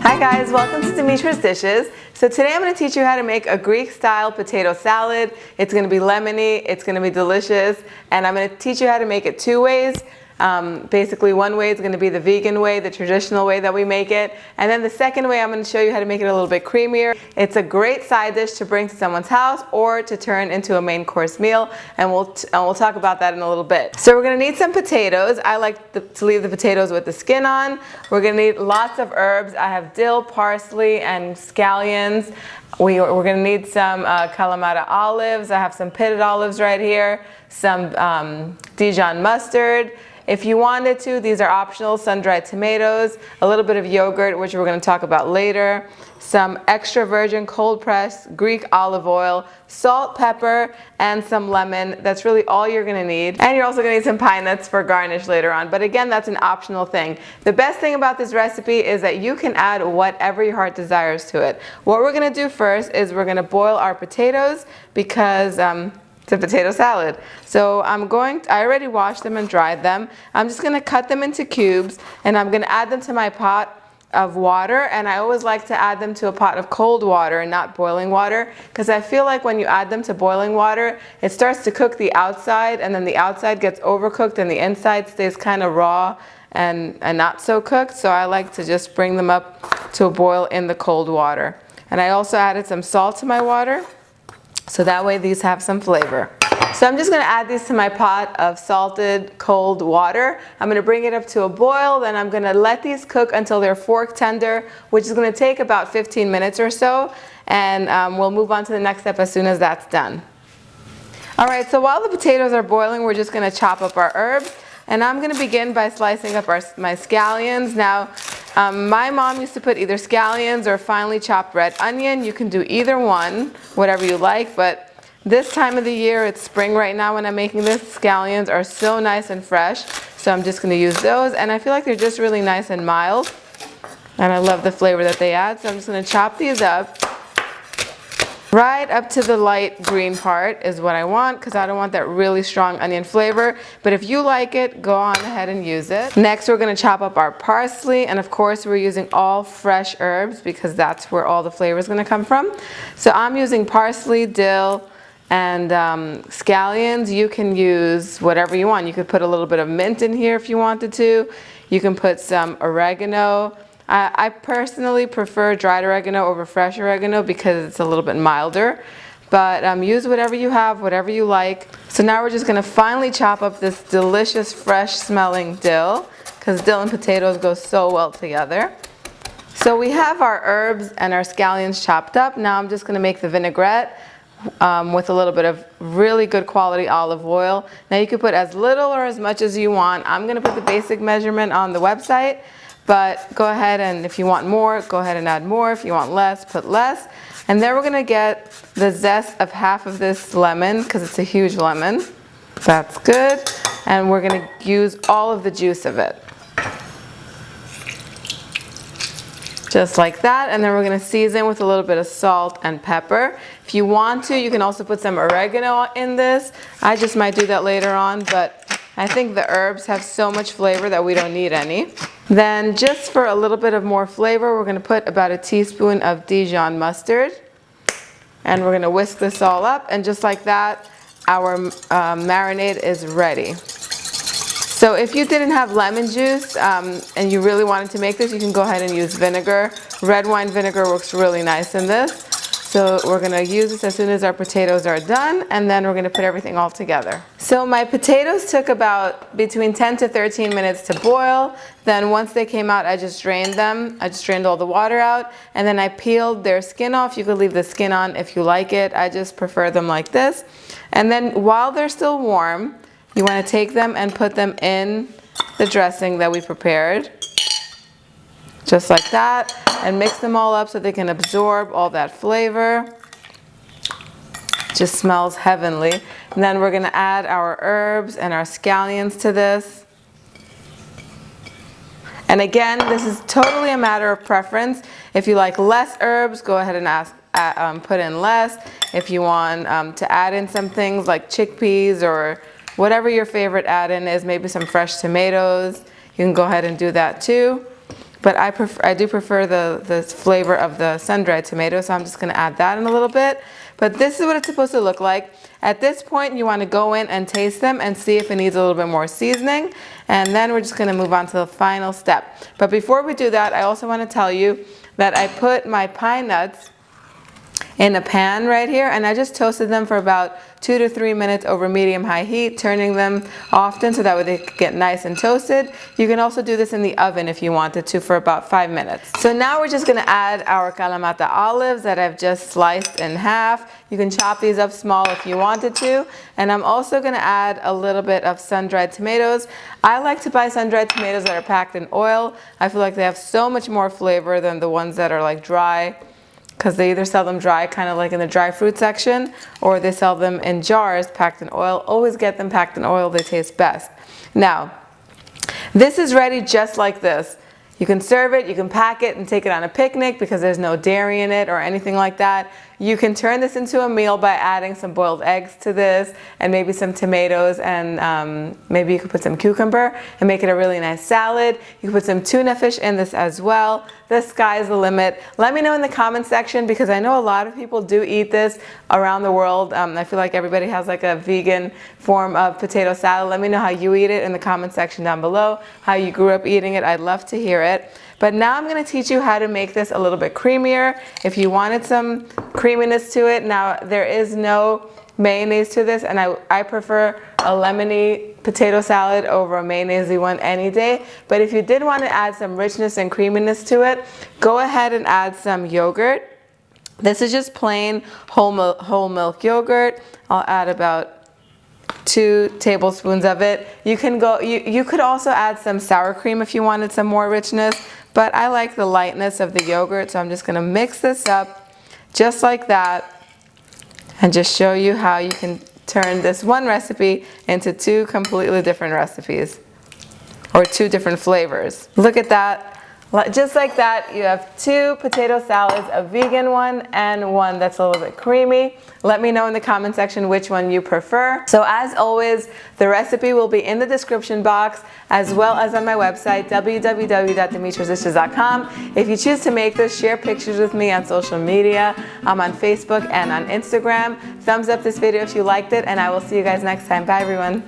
Hi guys, welcome to Dimitra's Dishes. So today I'm going to teach you how to make a Greek style potato salad. It's going to be lemony, it's going to be delicious, and I'm going to teach you how to make it two ways. Basically one way is going to be the vegan way, the traditional way that we make it, and then the second way I'm going to show you how to make it a little bit creamier. It's a great side dish to bring to someone's house or to turn into a main course meal, and we'll talk about that in a little bit. So we're going to need some potatoes. I like to leave the potatoes with the skin on. We're going to need lots of herbs. I have dill, parsley, and scallions. We're going to need some Kalamata olives. I have some pitted olives right here, some Dijon mustard. If you wanted to, these are optional, sun-dried tomatoes, a little bit of yogurt, which we're going to talk about later, some extra virgin cold-pressed Greek olive oil, salt, pepper, and some lemon. That's really all you're going to need. And you're also going to need some pine nuts for garnish later on. But again, that's an optional thing. The best thing about this recipe is that you can add whatever your heart desires to it. What we're going to do first is we're going to boil our potatoes because it's a potato salad. So I already washed them and dried them. I'm just gonna cut them into cubes and I'm gonna add them to my pot of water, and I always like to add them to a pot of cold water and not boiling water, because I feel like when you add them to boiling water, it starts to cook the outside and then the outside gets overcooked and the inside stays kind of raw and not so cooked. So I like to just bring them up to a boil in the cold water. And I also added some salt to my water, so that way these have some flavor. So I'm just going to add these to my pot of salted cold water. I'm going to bring it up to a boil, then I'm going to let these cook until they're fork tender, which is going to take about 15 minutes or so, and we'll move on to the next step as soon as that's done. Alright, so while the potatoes are boiling, we're just going to chop up our herbs, and I'm going to begin by slicing up my scallions. Now, my mom used to put either scallions or finely chopped red onion. You can do either one, whatever you like, but this time of the year, it's spring right now when I'm making this, scallions are so nice and fresh, so I'm just going to use those, and I feel like they're just really nice and mild, and I love the flavor that they add, so I'm just going to chop these up. Right up to the light green part is what I want, because I don't want that really strong onion flavor. But if you like it, go on ahead and use it. Next, we're going to chop up our parsley. And of course, we're using all fresh herbs because that's where all the flavor is going to come from. So I'm using parsley, dill, and scallions. You can use whatever you want. You could put a little bit of mint in here if you wanted to. You can put some oregano. I personally prefer dried oregano over fresh oregano because it's a little bit milder, but use whatever you have, whatever you like. So now we're just going to finely chop up this delicious fresh smelling dill, because dill and potatoes go so well together. So we have our herbs and our scallions chopped up. Now I'm just going to make the vinaigrette with a little bit of really good quality olive oil. Now you can put as little or as much as you want. I'm going to put the basic measurement on the website. But go ahead, and if you want more, go ahead and add more. If you want less, put less. And then we're going to get the zest of half of this lemon, because it's a huge lemon. That's good. And we're going to use all of the juice of it. Just like that. And then we're going to season with a little bit of salt and pepper. If you want to, you can also put some oregano in this. I just might do that later on, but I think the herbs have so much flavor that we don't need any. Then just for a little bit of more flavor, we're going to put about a teaspoon of Dijon mustard. And we're going to whisk this all up. And just like that, our marinade is ready. So if you didn't have lemon juice and you really wanted to make this, you can go ahead and use vinegar. Red wine vinegar works really nice in this. So we're going to use this as soon as our potatoes are done, and then we're going to put everything all together. So my potatoes took about between 10 to 13 minutes to boil. Then once they came out, I just drained them. I just drained all the water out, and then I peeled their skin off. You could leave the skin on if you like it. I just prefer them like this. And then while they're still warm, you want to take them and put them in the dressing that we prepared. Just like that, and mix them all up so they can absorb all that flavor. Just smells heavenly. And then we're going to add our herbs and our scallions to this. And again, this is totally a matter of preference. If you like less herbs, go ahead and put in less. If you want to add in some things like chickpeas or whatever your favorite add-in is, maybe some fresh tomatoes, you can go ahead and do that too. but I do prefer the flavor of the sun-dried tomato, so I'm just going to add that in a little bit. But this is what it's supposed to look like. At this point, you want to go in and taste them and see if it needs a little bit more seasoning. And then we're just going to move on to the final step. But before we do that, I also want to tell you that I put my pine nuts in a pan right here, and I just toasted them for about 2 to 3 minutes over medium-high heat, turning them often so that way they get nice and toasted. You can also do this in the oven if you wanted to for about 5 minutes. So now we're just going to add our Kalamata olives that I've just sliced in half. You can chop these up small if you wanted to. And I'm also going to add a little bit of sun-dried tomatoes. I like to buy sun-dried tomatoes that are packed in oil. I feel like they have so much more flavor than the ones that are like dry, because they either sell them dry, kind of like in the dry fruit section, or they sell them in jars packed in oil. Always get them packed in oil, they taste best. Now, this is ready just like this. You can serve it, you can pack it and take it on a picnic because there's no dairy in it or anything like that. You can turn this into a meal by adding some boiled eggs to this and maybe some tomatoes, and maybe you could put some cucumber and make it a really nice salad. You can put some tuna fish in this as well. The sky's the limit. Let me know in the comment section, because I know a lot of people do eat this around the world. I feel like everybody has like a vegan form of potato salad. Let me know how you eat it in the comment section down below, how you grew up eating it. I'd love to hear it. But now I'm going to teach you how to make this a little bit creamier. If you wanted some creaminess to it, now there is no mayonnaise to this, and I prefer a lemony potato salad over a mayonnaisey one any day. But if you did want to add some richness and creaminess to it, go ahead and add some yogurt. This is just plain whole milk yogurt. I'll add about 2 tablespoons of it. You could also add some sour cream if you wanted some more richness, but I like the lightness of the yogurt, so I'm just going to mix this up just like that and just show you how you can turn this one recipe into 2 completely different recipes, or 2 different flavors. Look at that. Just like that, you have 2 potato salads, a vegan one and one that's a little bit creamy. Let me know in the comment section which one you prefer. So as always, the recipe will be in the description box, as well as on my website, www.dimitrasdishes.com. If you choose to make this, share pictures with me on social media. I'm on Facebook and on Instagram. Thumbs up this video if you liked it, and I will see you guys next time. Bye everyone.